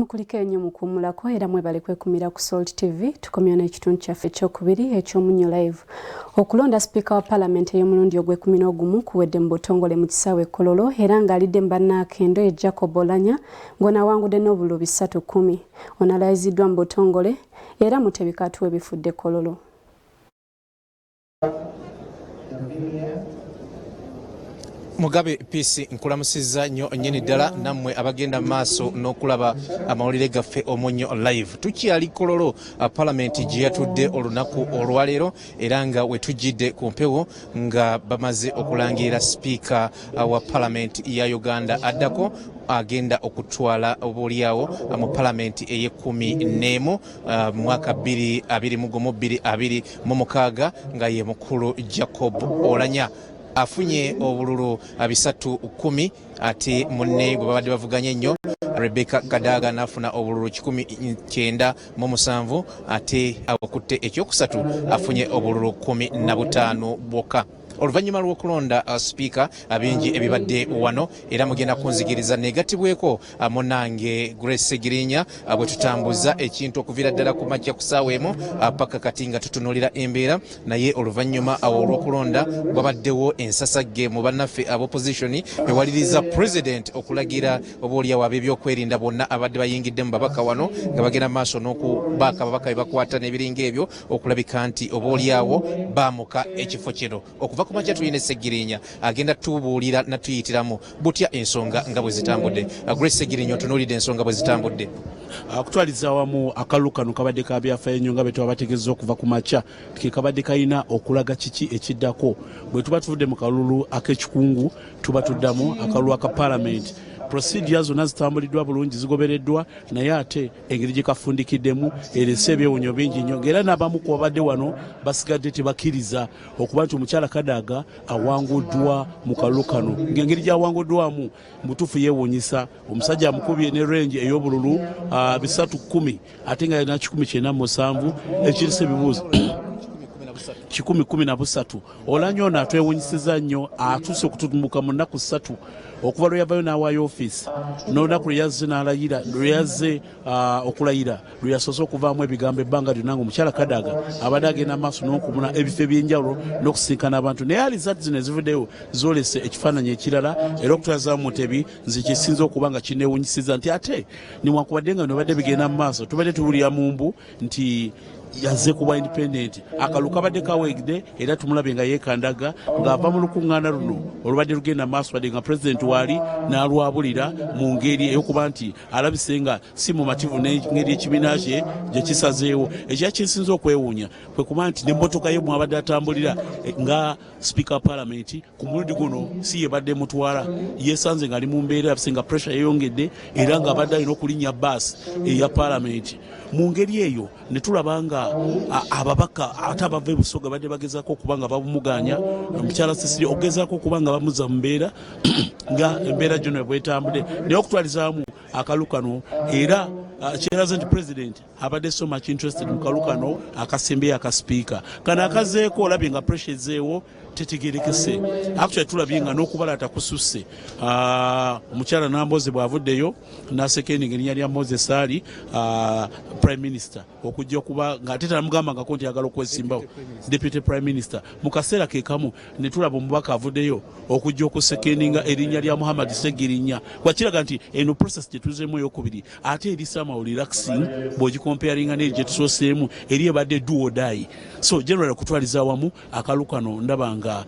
Mukulika ennyo mukuumulako era mwebale kwekumira ku Salt TV. Tukomya n'ekitundu kyaffe ekyokubiri eky'Omunnyo Live. Okulonda Speaker wa Parliament ey'omulundi ogw'ekumi kuwedde mu butongole mu kisaawe Kololo era ng'alidde mu bannaakendo Jacob Oulanyah ng'onaawangudde n'obululu 310. Onalayiziddwa mu butongole era Mutebi Katuwe bifudde Kololo. Mugabe Peace nkulamusizza nnyo nnyini ddala nammwe abagenda maaso n'okulaba amawulire gaffe Omunnyo Live. Tukyali Kololo Parliament gye yatudde olunaku olwaleero era nga we tujjidde ku mpewo nga bamaze okulangirira Speaker wa Parliament ya Uganda addako agenda okutwala obuliawo mu Parliament eye-11 mwaka 2026 nga ye mukulu Jacob Oulanyah afunye obululu 310 ate munne gwe babadde bavuganye nnyo Rebecca Kadaga nafuna obululu 197 ate awakutte ekyokusatu afunye obululu 15 bwokka. Oluvannyuma lw'okulonda Speaker bingi ebibadde wano era mugenda kunzikiriza negatibweko munange Grace Segirinya bwe tutambuza ekintu okuviira ddala ku makya ku ssaawa emu paka kati nga tutunuulira embeera naye oluvannyuma olw'okulonda bwabaddewo ensasagge mu bannaffe ab'opposition bewaliriza President okulagira obaoliawo ab'ebyokwerinda bonna abadde bayingidde mu babaka wano nga bagenda maaso n'okubaaka ababaka be bakwata n'ebiringa ebyo okulabika nti obaoliawo baamuka ekifo kino. Okuva ku makya tuyina Segirinya agenda tubuulira natuyitiramu butya ensonga nga bwe zitambudde. Grace Segirinya otunuulidde ensonga bwe zitambudde. Kutwaliza awamu akalu kano kabadde ka byafaayo ennyo nga bwe twabategeeza okuva ku makya kabadde kalina okulaga kiki ekiddako. Bwe tuba tuvudde mu kalulu ak'ekikungu tuba tuddamu akalulu aka Parliament. Procedures zonna zitambuliddwa bulungi zigobereddwa naye ate engeri gye kafundikiddemu erese ebyewunyo bingi nnyo ng'era n'abamu ku babadde wano basigadde tebakkiriza okuba nti omukyala Kadaga awanguddwa mu kalulu kano ng'engeri gy'awanguddwamu mutuufu yeewuunyisa. Omusajja amukubye ne range ey'obululu 310 ate nga yalina 197 ekirisa ebibuuzo 113. Oulanyah ono atwewuunyisiza nnyo atuuse okututumuka mu nnaku 3 okuva lwe yavayo n'awaayo ofiisi n'olunaku lwe yazze n'alayira lwe yazze okulayira lwe yasoose okuvaamu ebigambo ebbanga lyonna nga omukyala Kadaga abadde agenda maaso n'okumuna ebifo eby'enjawulo n'okusinkana abantu naye alizaati zino ezivuddeyo zoolese ekifaananyi ekirala era okutwazaamu Mutebi nze kisinza okuba nga kineewuunyisiza nti ate niwankubadde nga bino badde bigenda mu maaso tubadde tuwulira mu mbu nti yazze kuba independent akalu kabadde kawegde era tumulabye nga yeekandaga ng'ava mu lukuŋŋaana luno olubadde lugenda maaso badde nga President waali n'alwabulira mu ngeri ey'okuba nti alabise nga si mumativu n'engeri ekibiina kye gye kisazeewo. Ekya kinsinza okwewuunya kwe kuba nti n'emmotoka ye mwabadde atambulira nga Speaker wa Parliament ku mulundi guno si yebadde mutwala yeesanze ng'ali mu mbeera yabise nga pressure yeeyongedde era ng'abadde alina okulinnya baasi eya Parliament. Mu ngeri eyo ne tulaba nga ababaka ate abava ebusoga badde bagezaako okuba nga babumuganya omukyala Cecilia okugezaako okuba nga bamuza mu mbeera nga embeera gino bwetambudde naye okutwalizaamu akalu kano era kyeraze nti President abadde so much interested mu kalu kano akasembeyo aka Speaker kano akazeeko olabye nga pressure ezeewo tetegerekese. Actually tulabye nga n'okubalaata kususse. Omukyala Nambooze bw'avuddeyo n'asekendinga erinnya lya Moses Ali Prime Minister okujja okuba ng'ate tanamugambangako nti yagala okwesimbawo Deputy Prime Minister. Mu kaseera ke kamu ne tulaba omubaka avuddeyo okujja okusekendinga erinnya lya Muhammad Segirinya. Wakiraga nti eno process gye tuzeemu ey'okubiri ate eri somehow relaxing bw'ogikompearinga n'eri gye tusooseemu eri ebadde do or die. So generally kutwaliza awamu akalu kano ndaba nga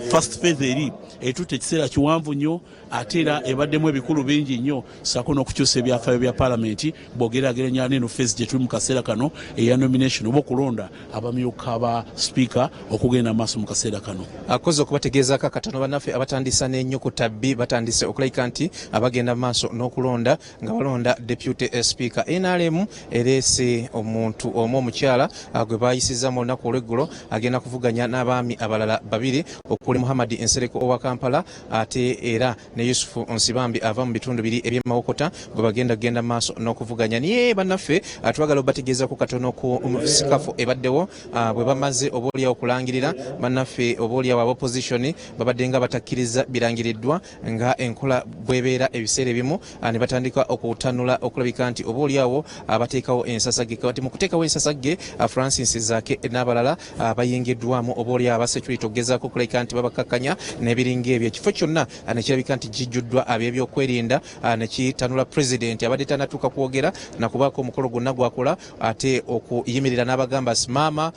first phase eri etutte ekiseera kiwanvu nnyo ate era ebaddemu ebikulu bingi nnyo ssaako n'okukyusa ebyafaayo bya Parliament bw'ogeraageranya n'eno phase gye tuli mu kaseera kano eya nomination oba okulonda abamyuka ba Speaker okugenda maaso mu kaseera kano. Akoze okubategeezako akatono bannaffe abatandisa n'ennyukuta B batandise okulayika nti abagenda maaso n'okulonda nga balonda Deputy Speaker. NRM ereese omuntu omu omukyala gwe baayisizza mu lunaku olw'eggulo agenda kuvuganya n'abaami abalala babiri okuli Muhammad Nsereko owa Kampala ate era ne Yusufu Nsibambi ava mu bitundu biri eby'Mawokota gwe bagenda maaso n'okuvuganya. Niye bannaffe twagala obategeeza ku katono ku sikafu ebaddewo bwe bamaze obaoliawo okulangirira bannaffe obaoliawo ab'opposition babadde nga batakkiriza birangiriddwa nga enkola bwebeera ebiseera ebimu ne yatandika okutanula okulabika nti oba oliawo abateekawo ensasage kati mu kuteekawo ensasage Francis Zaake n'abalala bayingiddwamu oba oliawo aba security okugezaako okulabika nti babakakkanya n'ebiringa ebyo ekifo kyonna nekirabika nti kijjuddwa ab'ebyokwerinda nekitanula president abadde tanatuuka kwogera nakubaako omukolo gwonna gwakola ate okuyimirira n'abagamba simama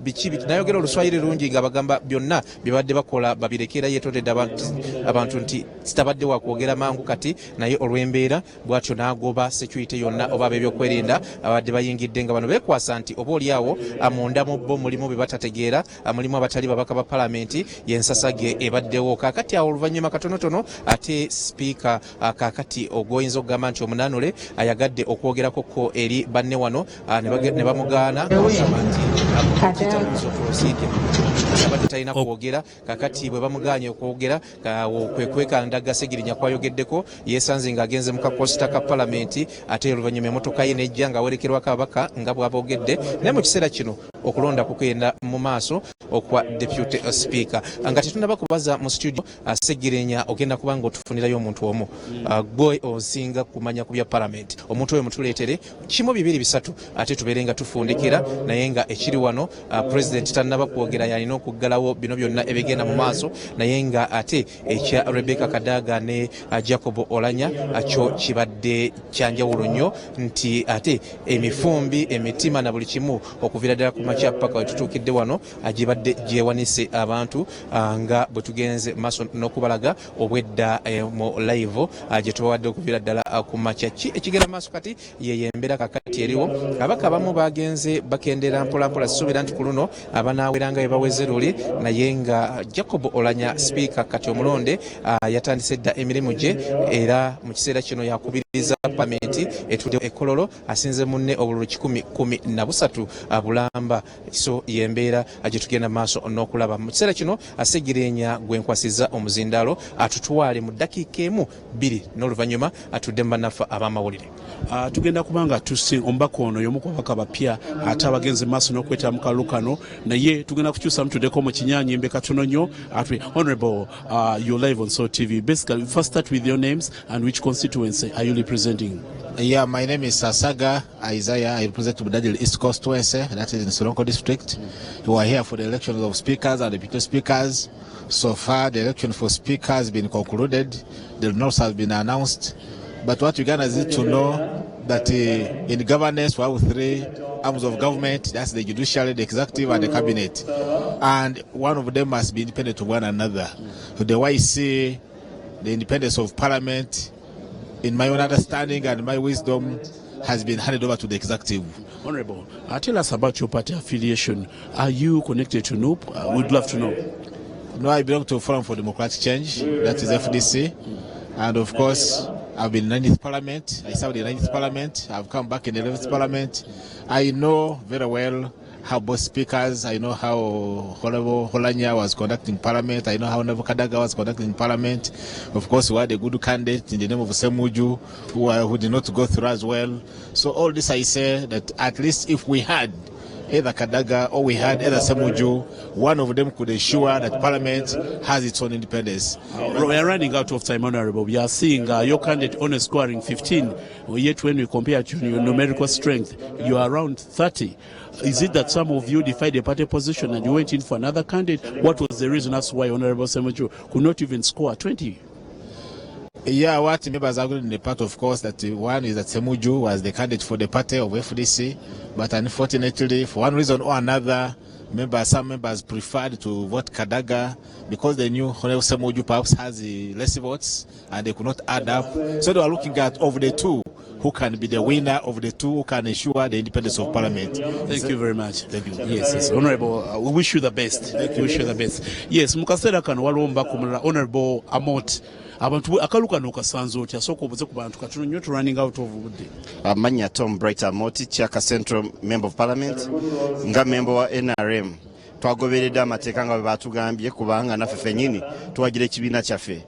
biki nayogera oluswayiri lungi nga bagamba byonna byebadde bakola babirekeera yeetondedde abantu nti sitabadde wakwogera mangu kati naye olw'embeera bw'atyo n'agoba security yonna oba ab'ebyokwerinda abadde bayingidde nga bano beekwasa nti oba oliawo munda mu bo mulimu bye batategeera mulimu abatali babaka ba palamenti y'ensasage ebaddewo kaakati awo oluvannyuma katonotono ate sipiika kaakati ogwoyinza okugamba nti omunaanule ayagadde okwogerakoko eri banne wano ne bamugaana abadde talina kwogera kakati bwe bamuganye okwogera kwekandaga Segirinya kwayogeddeko yeesanze ng'agenze mu kakosita ka palamenti ate oluvannyuma emmotoka ye nejja ng'awerekerwako ababaka nga bw'aboogedde naye mu kiseera kino okulonda kugenda mu maaso okwa deputy speaker nga tetundaba kubaza mu studio Segirinya ogenda kuba nga otufunirayo omuntu omu gwe osinga kumanya ku bya palamenti omuntu oyo mutuleetere kimu bibiri bisatu ate tubeere nga tufundikira naye nga ekiri wano president tannaba kwogera yalina okuggalawo bino byonna ebigenda mu maaso naye nga ate ekya Rebecca Kadaga ne Jacob Olanya kyo kibadde kyanjawulo nnyo nti ate emifumbi emitima na buli kimu okuviira ddala ku makya paka wetutuukidde wano gibadde gyewanise abantu nga bwe tugenze maaso n'okubalaga obwedda mu live gye tubawadde okuviira ddala ku makya ki ekigenda maaso kati yeyembera kakati eriwo abaka abamu bagenze bakendera mpolampola suubira nti ku luno abanaaweranga bye baweze luli naye nga Jacob Olanya speaker kati omulonde yatandise dda emirimu gye era mu kiseera kino yakubiriza pamenti etudde ekololo asinze munne obululu 113 bulamba so yembeera gye tugenda maaso n'okulaba mu kiseera kino Segirinya gwenkwasiza omuzindaalo atutwale mu ddakiika emu 2 n'oluvannyuma atudde mu bannaffe ab'amawulire tugenda kubanga tusi ombaka ono y'omu ku babaka bapya ate abagenze maaso n'okwetaba mu kalulu kano naye tugenda kukyusa mutuddeko mu kinyaanyimbe katono nnyo honorable you're live on Soul TV. Basically, first start with your names and which constituency are you representing? Yeah, my name is Sasaga Isaiah. I represent Budadil East Constituency, that is in Soronko district. We are here for the elections of speakers and deputy speakers. So far, the election for speakers has been concluded. The results have been announced. But what Ugandans need to know that in governance, we have 3 arms of government. That's the judiciary, the executive, and the cabinet. And one of them must be independent of one another. So the way I see the independence of parliament, in my own understanding and my wisdom, has been handed over to the executive. Honorable, tell us about your party affiliation. Are you connected to NUP? We'd love to know. No, I belong to Forum for Democratic Change, that is FDC. And of course, I've been in the 9th Parliament. I served in the 9th Parliament. I've come back in the 11th Parliament. I know very well how both speakers, I know how Honorable Olanya was conducting Parliament. I know how Honorable Kadaga was conducting Parliament. Of course, we had a good candidate in the name of Semuju who did not go through as well. So all this I say that at least if we had either Kadaga or we had either Semuju, one of them could ensure that Parliament has its own independence. We are running out of time, Honorable. We are seeing your candidate only scoring 15, yet when we compare to your numerical strength, you are around 30. Is it that some of you defied the party position and you went in for another candidate? What was the reason as to why Honorable Semuju could not even score 20? Yeah, what members are in the part, of course, that one is that Semuju was the candidate for the party of FDC, but unfortunately, for one reason or another, some members preferred to vote Kadaga because they knew Honorable Semuju perhaps has less votes and they could not add up. So they were looking at of the two, who can be the winner of the two, who can ensure the independence of Parliament. Thank you very much. Thank you. Yes, Honorable, we wish you the best. Thank you. We wish you the best. Yes, mukasera kano walomba kumulala Honorable Amot. Abantu akaluka nokasanzo otya soko obuze ku bantu katono nnyo running out of budde. Amanya Tom Bright Amoti, Chaka Central Member of Parliament, nga member wa NRM. Twagoberedde amateeka nga bwe batugambye kubanga naffe ffennyini tuwagira ekibiina kyaffe.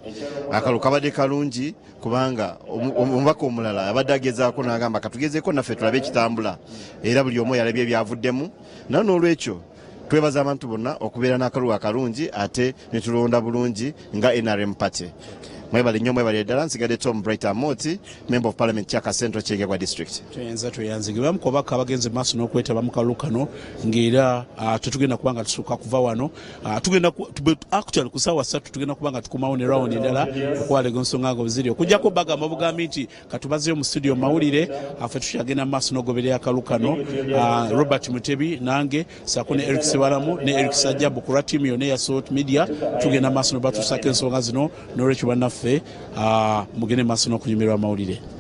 Akalu kabadde kalungi kubanga omubaka omulala abadde agezaako n'agamba katugezeeko naffe tulabe ekitambula era buli omu yalabye ebyavuddemu. Naye n'olwekyo twebaza abantu bonna okubeera n'akaluwa akalungi ate ne tulonda bulungi nga NRM party. mwebale nnyo mwebale ddala nsigadde Tom Brighter Moti member of parliament Kyaka Central Kyegegwa district. Tweyanzigirwa mu kubaka abagenze maaso n'okwetaba mu kalulu kano ng'era tetugenda kubanga tusooka kuva wano tugenda actually ku ssaawa 3 tugenda kubanga tukomawo ne round endala okwalega ensonga nga buziri okujjako bagamba bugambi nti katubazeyo mu studio mawulire afe tukyagenda mu maaso n'ogoberera akalulu kano Robert Mutebi nange saako ne Eric Sibalamu ne Eric Sajjabu ku tiimu yonna eya Salt Media tugenda maaso n'obatuusako ensonga zino n'olwekyo bannaffe mugende maaso n'okunyumirwa amawulire.